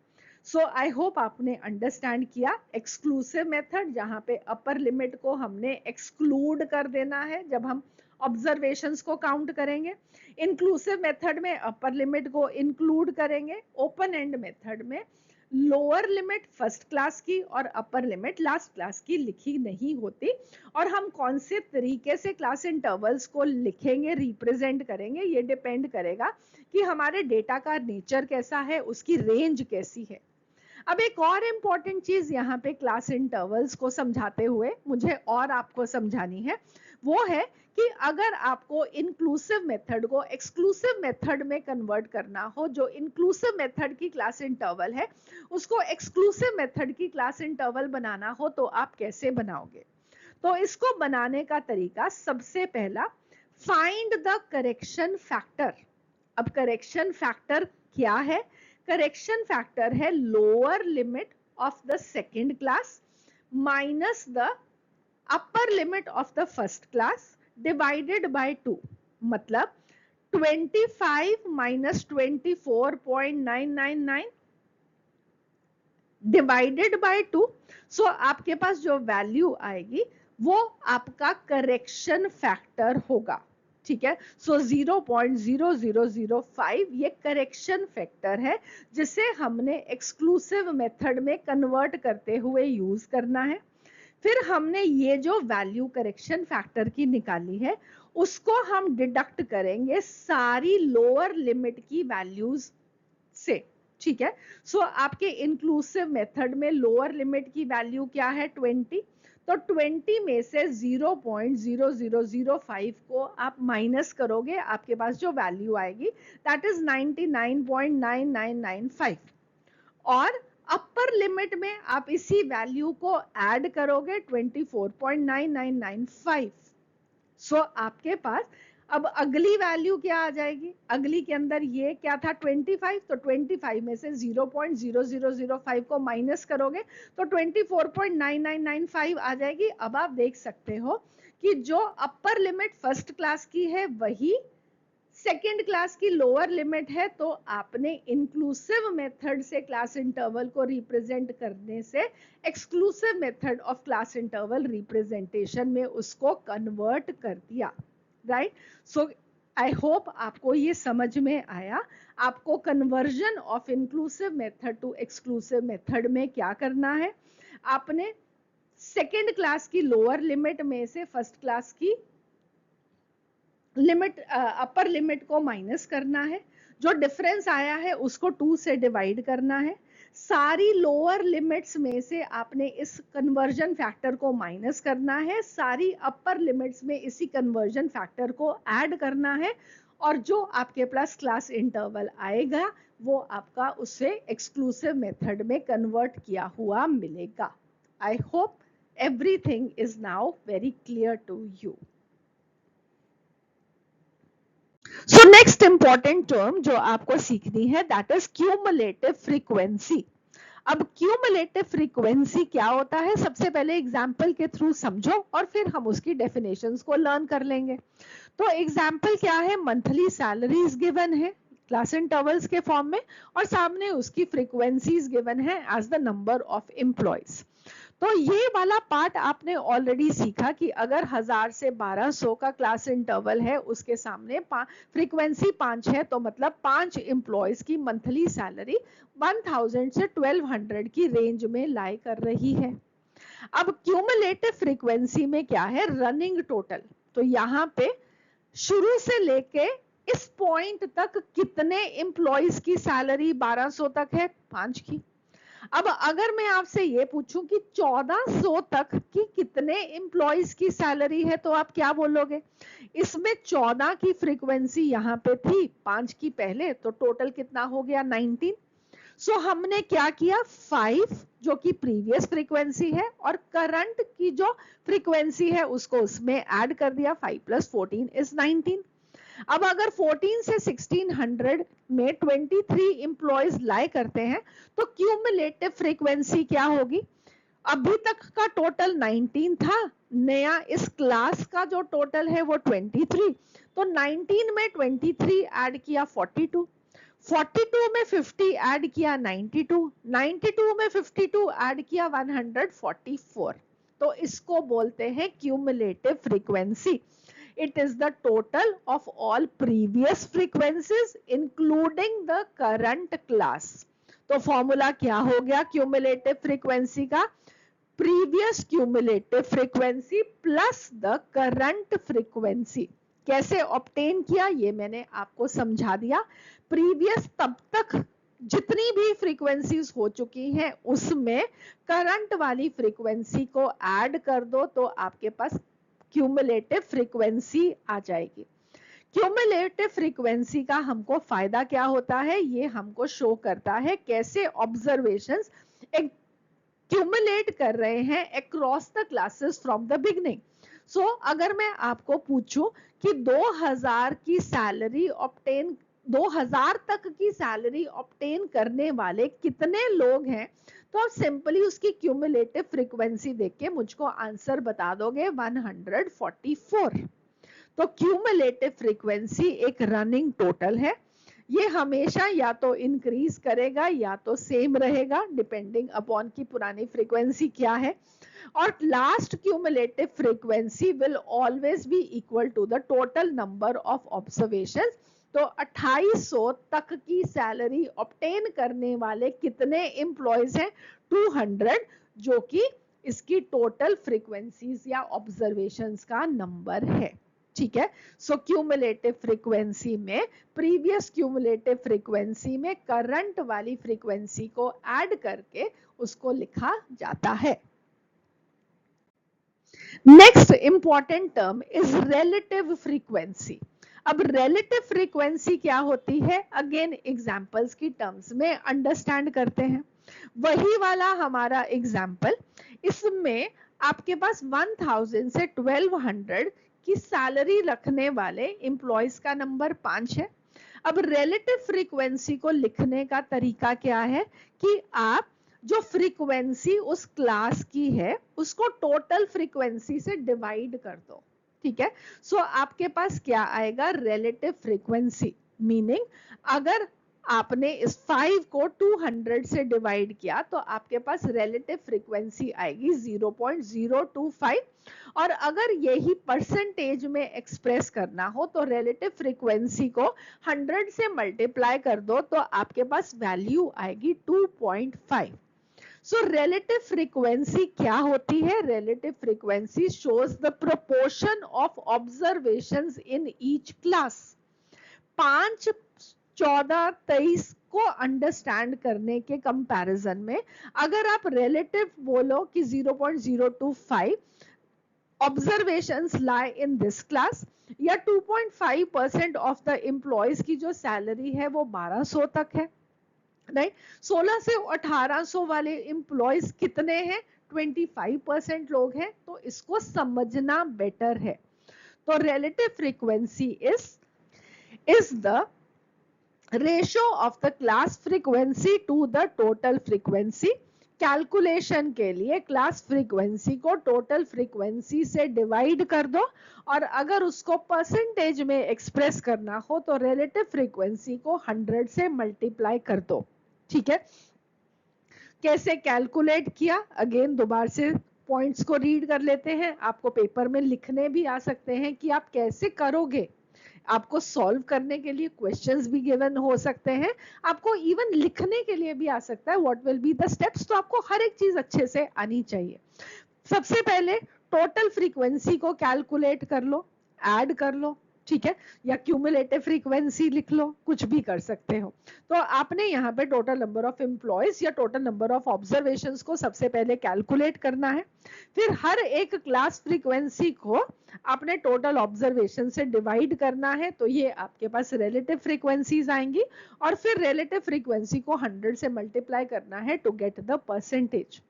सो आई होप आपने अंडरस्टैंड किया। एक्सक्लूसिव मेथड जहां पे अपर लिमिट को हमने एक्सक्लूड कर देना है जब हम ऑब्जर्वेशंस को काउंट करेंगे। इंक्लूसिव मेथड में अपर लिमिट को इंक्लूड करेंगे। ओपन एंड मेथड में लोअर लिमिट फर्स्ट क्लास की और अपर लिमिट लास्ट क्लास की लिखी नहीं होती। और हम कौन से तरीके से क्लास इंटरवल्स को लिखेंगे, रिप्रेजेंट करेंगे, ये डिपेंड करेगा कि हमारे डेटा का नेचर कैसा है, उसकी रेंज कैसी है। अब एक और इम्पॉर्टेंट चीज यहाँ पे क्लास इंटरवल्स को समझाते हुए मुझे और आपको समझानी है, वो है कि अगर आपको इंक्लूसिव मेथड को एक्सक्लूसिव मेथड में कन्वर्ट करना हो, जो इंक्लूसिव मेथड की क्लास इंटरवल है उसको एक्सक्लूसिव मेथड की क्लास इंटरवल बनाना हो तो आप कैसे बनाओगे। तो इसको बनाने का तरीका, सबसे पहला फाइंड द करेक्शन फैक्टर। अब करेक्शन फैक्टर क्या है? करेक्शन फैक्टर है lower limit of the second class minus the upper limit of the first class divided by 2। मतलब 25 माइनस 24.999 डिवाइडेड बाय 2। सो आपके पास जो वैल्यू आएगी वो आपका करेक्शन फैक्टर होगा, ठीक है। सो 0.0005 ये करेक्शन फैक्टर है जिसे हमने एक्सक्लूसिव मेथड में कन्वर्ट करते हुए यूज करना है। फिर हमने ये जो वैल्यू करेक्शन फैक्टर की निकाली है उसको हम डिडक्ट करेंगे सारी लोअर लिमिट की वैल्यूज से, ठीक है। सो आपके इंक्लूसिव मेथड में लोअर लिमिट की वैल्यू क्या है? 20। तो 20 में से 0.0005 को आप माइनस करोगे, आपके पास जो वैल्यू आएगी दैट इज 99.9995। और अपर लिमिट में आप इसी वैल्यू को ऐड करोगे 24.9995। सो आपके पास अब अगली वैल्यू क्या आ जाएगी, अगली के अंदर ये क्या था 25, तो 25 में से 0.0005 को माइनस करोगे तो 24.9995 आ जाएगी। अब आप देख सकते हो कि जो अपर लिमिट फर्स्ट क्लास की है वही सेकेंड क्लास की लोअर लिमिट है, तो आपने इंक्लूसिव मेथड से क्लास इंटरवल को रिप्रेजेंट करने से exclusive method of class interval representation में उसको कन्वर्ट कर दिया, राइट। सो आई होप आपको ये समझ में आया। आपको conversion of inclusive method to exclusive method में क्या करना है, आपने सेकेंड क्लास की लोअर लिमिट में से फर्स्ट क्लास की लिमिट अपर लिमिट को माइनस करना है, जो डिफरेंस आया है उसको 2 से डिवाइड करना है, सारी लोअर लिमिट्स में से आपने इस कन्वर्जन फैक्टर को माइनस करना है, सारी अपर लिमिट्स में इसी कन्वर्जन फैक्टर को ऐड करना है, और जो आपके पास क्लास इंटरवल आएगा वो आपका उससे एक्सक्लूसिव मेथड में कन्वर्ट किया हुआ मिलेगा। I hope everything is now very clear to you. So next important term जो आपको सीखनी है दैट इज क्यूमुलेटिव फ्रीक्वेंसी। अब क्यूमुलेटिव फ्रीक्वेंसी क्या होता है, सबसे पहले एग्जांपल के थ्रू समझो और फिर हम उसकी डेफिनेशंस को लर्न कर लेंगे। तो एग्जांपल क्या है, मंथली सैलरीज गिवन है क्लास इंटरवल्स के फॉर्म में और सामने उसकी फ्रीक्वेंसीज गिवन है as the number of employees. तो ये वाला पार्ट आपने ऑलरेडी सीखा कि अगर 1000 से 1200 का क्लास इंटरवल है, उसके सामने फ्रीक्वेंसी 5 है, तो मतलब 5 एम्प्लॉयज की मंथली सैलरी 1000 से 1200 की रेंज में लाई कर रही है। अब क्यूमुलेटिव फ्रीक्वेंसी में क्या है, रनिंग टोटल। तो यहाँ पे शुरू से लेके इस पॉइंट तक कितने एम्प्लॉयज की सैलरी 1200 तक है, 5 की। अब अगर मैं आपसे ये पूछूं कि 1400 तक की कितने एम्प्लॉयज की सैलरी है, तो आप क्या बोलोगे, इसमें 14 की फ्रीक्वेंसी यहाँ पे थी, 5 की पहले, तो टोटल कितना हो गया 19। सो हमने क्या किया, 5 जो कि प्रीवियस फ्रीक्वेंसी है और करंट की जो फ्रीक्वेंसी है उसको उसमें ऐड कर दिया, 5 + 14 = 19। अब अगर 14 से 1600 में 23 एम्प्लॉयज लाई करते हैं तो क्यूमुलेटिव फ्रीक्वेंसी क्या होगी, अभी तक का टोटल 19 था, नया इस क्लास का जो टोटल है वो 23, तो 19 में 23 ऐड किया 42, 42 में 50 ऐड किया 92, 92 में 52 ऐड किया 144। तो इसको बोलते हैं cumulative frequency. It is the total of all previous frequencies including the current class. तो फॉर्मूला क्या हो गया क्यूमुलेटिव फ्रीक्वेंसी का, previous cumulative frequency plus the current frequency. कैसे ऑब्टेन किया ये मैंने आपको समझा दिया। प्रीवियस तब तक जितनी भी फ्रीक्वेंसीज हो चुकी हैं उसमें करंट वाली फ्रीक्वेंसी को ऐड कर दो तो आपके पास क्यूमुलेटिव फ्रीक्वेंसी आ जाएगी। क्यूमुलेटिव फ्रीक्वेंसी का हमको फायदा क्या होता है, ये हमको शो करता है कैसे ऑब्जर्वेशंस क्यूमुलेट कर रहे हैं across the classes from the beginning. So अगर मैं आपको पूछूं कि 2000 की सैलरी ऑब्टेन 2000 तक की सैलरी ऑब्टेन करने वाले कितने लोग हैं, तो आप सिंपली उसकी क्यूमुलेटिव फ्रीक्वेंसी देख के मुझको आंसर बता दोगे 144। तो क्यूमुलेटिव फ्रीक्वेंसी एक रनिंग टोटल है, ये हमेशा या तो इंक्रीज करेगा या तो सेम रहेगा डिपेंडिंग अपॉन की पुरानी फ्रीक्वेंसी क्या है, और last cumulative frequency will always be equal to the total number of observations. तो 2800 तक की सैलरी ऑब्टेन करने वाले कितने एम्प्लॉयज हैं, 200, जो कि इसकी टोटल फ्रीक्वेंसीज या ऑब्जर्वेशंस का नंबर है। ठीक है, सो क्यूमुलेटिव फ्रीक्वेंसी में प्रीवियस क्यूमुलेटिव फ्रीक्वेंसी में करंट वाली फ्रीक्वेंसी को ऐड करके उसको लिखा जाता है। Next important term is relative frequency. अब रिलेटिव फ्रीक्वेंसी क्या होती है, अगेन एग्जांपल्स की टर्म्स में अंडरस्टैंड करते हैं। वही वाला हमारा एग्जांपल, इसमें आपके पास 1000 से 1200 कि सैलरी रखने वाले एम्प्लॉयज का नंबर 5 है। अब रिलेटिव फ्रीक्वेंसी को लिखने का तरीका क्या है कि आप जो फ्रीक्वेंसी उस क्लास की है उसको टोटल फ्रीक्वेंसी से डिवाइड कर दो, ठीक है। सो आपके पास क्या आएगा, रिलेटिव फ्रीक्वेंसी, मीनिंग अगर आपने इस 5 को 200 से डिवाइड किया तो आपके पास रिलेटिव फ्रीक्वेंसी आएगी 0.025, और अगर यही परसेंटेज में एक्सप्रेस करना हो तो रिलेटिव फ्रीक्वेंसी को 100 से मल्टीप्लाई कर दो तो आपके पास वैल्यू आएगी 2.5। सो रिलेटिव फ्रीक्वेंसी क्या होती है? Relative frequency shows the proportion of observations in each class. 5, 14, 23 को अंडरस्टैंड करने के कंपैरिजन में अगर आप रिलेटिव बोलो कि 0.025 observations lie in this class, या 2.5% ऑफ द एम्प्लॉयज की जो सैलरी है वो 1200 तक है, राइट। 16 से 1800 वाले एम्प्लॉयज कितने हैं? 25% लोग हैं, तो इसको समझना बेटर है। तो relative frequency is the ratio of the class frequency to the total frequency। Calculation के लिए क्लास फ्रीक्वेंसी को टोटल फ्रीक्वेंसी से डिवाइड कर दो, और अगर उसको परसेंटेज में एक्सप्रेस करना हो तो रिलेटिव फ्रीक्वेंसी को 100 से मल्टीप्लाई कर दो, ठीक है। कैसे कैलकुलेट किया, अगेन दोबारा से पॉइंट्स को रीड कर लेते हैं। आपको पेपर में लिखने भी आ सकते हैं कि आप कैसे करोगे, आपको सॉल्व करने के लिए क्वेश्चंस भी गिवन हो सकते हैं, आपको इवन लिखने के लिए भी आ सकता है what will be the steps. तो आपको हर एक चीज अच्छे से आनी चाहिए। सबसे पहले टोटल फ्रीक्वेंसी को कैलकुलेट कर लो, ऐड कर लो, ठीक है, या क्यूमुलेटिव फ्रीक्वेंसी लिख लो, कुछ भी कर सकते हो। तो आपने यहाँ पे टोटल नंबर ऑफ एम्प्लॉयज या टोटल नंबर ऑफ ऑब्जर्वेशंस को सबसे पहले कैलकुलेट करना है। फिर हर एक क्लास फ्रीक्वेंसी को आपने टोटल ऑब्जर्वेशन से डिवाइड करना है, तो ये आपके पास रिलेटिव फ्रीक्वेंसीज आएंगी, और फिर रिलेटिव फ्रीक्वेंसी को 100 से मल्टीप्लाई करना है to get the percentage.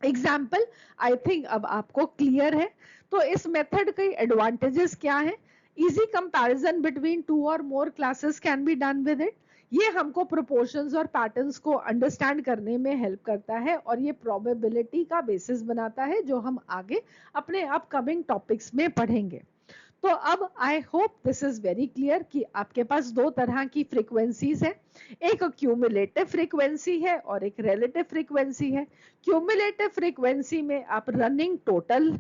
Example I think अब आपको क्लियर है। तो इस मेथड के एडवांटेजेस क्या है? इजी कंपैरिजन बिटवीन 2 और more classes can be done with it. ये हमको प्रोपोर्शंस और पैटर्न्स को अंडरस्टैंड करने में हेल्प करता है, और ये प्रोबेबिलिटी का बेसिस बनाता है जो हम आगे अपने अपकमिंग टॉपिक्स में पढ़ेंगे। तो अब I hope this is very clear कि आपके पास दो तरह की फ्रीक्वेंसीज है, एक क्यूमुलेटिव फ्रीक्वेंसी है और एक रिलेटिव फ्रीक्वेंसी है। क्यूमुलेटिव फ्रीक्वेंसी में आप रनिंग टोटल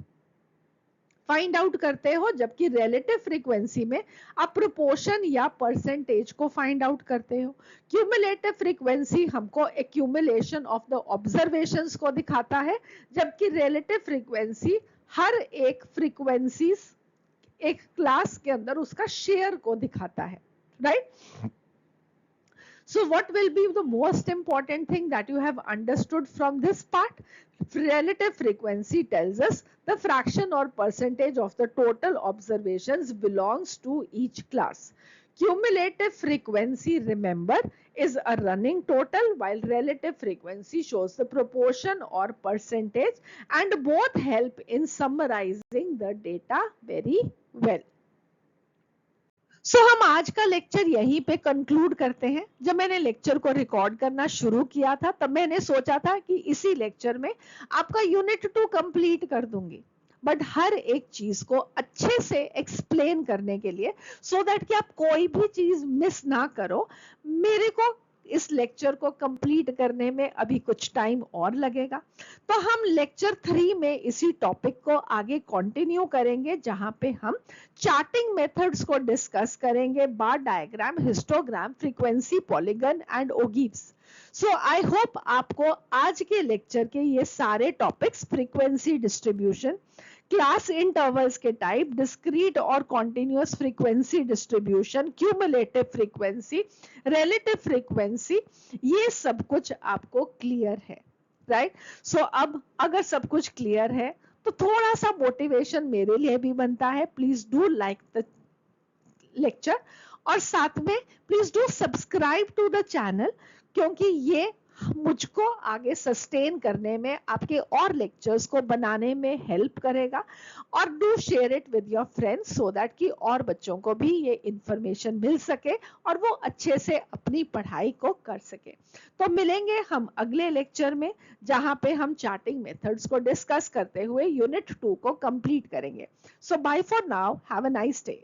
फाइंड आउट करते हो, जबकि रिलेटिव फ्रीक्वेंसी में आप प्रोपोर्शन या परसेंटेज को फाइंड आउट करते हो। क्यूमुलेटिव फ्रीक्वेंसी हमको एक्यूमुलेशन ऑफ द ऑब्जर्वेशंस को दिखाता है, जबकि रिलेटिव फ्रीक्वेंसी हर एक फ्रीक्वेंसी एक क्लास के अंदर उसका शेयर को दिखाता है, right. So what will be the most important thing that you have understood from this part? Relative frequency tells us the fraction or percentage of the total observations belongs to each class. Cumulative frequency, remember, is a running total, while relative frequency shows the proportion or percentage, and both help in summarizing the data very well. सो हम आज का lecture यहीं पे conclude करते हैं। जब मैंने lecture को रिकॉर्ड करना शुरू किया था तब मैंने सोचा था कि इसी लेक्चर में आपका यूनिट 2 कंप्लीट कर दूंगी, बट हर एक चीज को अच्छे से एक्सप्लेन करने के लिए, सो दैट कि आप कोई भी चीज मिस ना करो, मेरे को इस लेक्चर को कंप्लीट करने में अभी कुछ टाइम और लगेगा। तो हम लेक्चर 3 में इसी टॉपिक को आगे कंटिन्यू करेंगे, जहां पे हम चार्टिंग मेथड्स को डिस्कस करेंगे, bar diagram, histogram, frequency, polygon and ogives. So I hope आपको आज के लेक्चर के ये सारे topics, frequency distribution, class intervals के टाइप, डिस्क्रीट और continuous frequency distribution, cumulative frequency, relative frequency, ये सब कुछ आपको क्लियर है, राइट। सो अब अगर सब कुछ क्लियर है तो थोड़ा सा मोटिवेशन मेरे लिए भी बनता है। Please do like the lecture, और साथ में please do subscribe to the channel, क्योंकि ये मुझको आगे सस्टेन करने में, आपके और लेक्चर्स को बनाने में हेल्प करेगा। और do share it with your friends so that कि और बच्चों को भी ये इंफॉर्मेशन मिल सके और वो अच्छे से अपनी पढ़ाई को कर सके। तो मिलेंगे हम अगले लेक्चर में, जहां पे हम चार्टिंग मेथड्स को डिस्कस करते हुए यूनिट 2 को कंप्लीट करेंगे। So bye for now, have a nice day.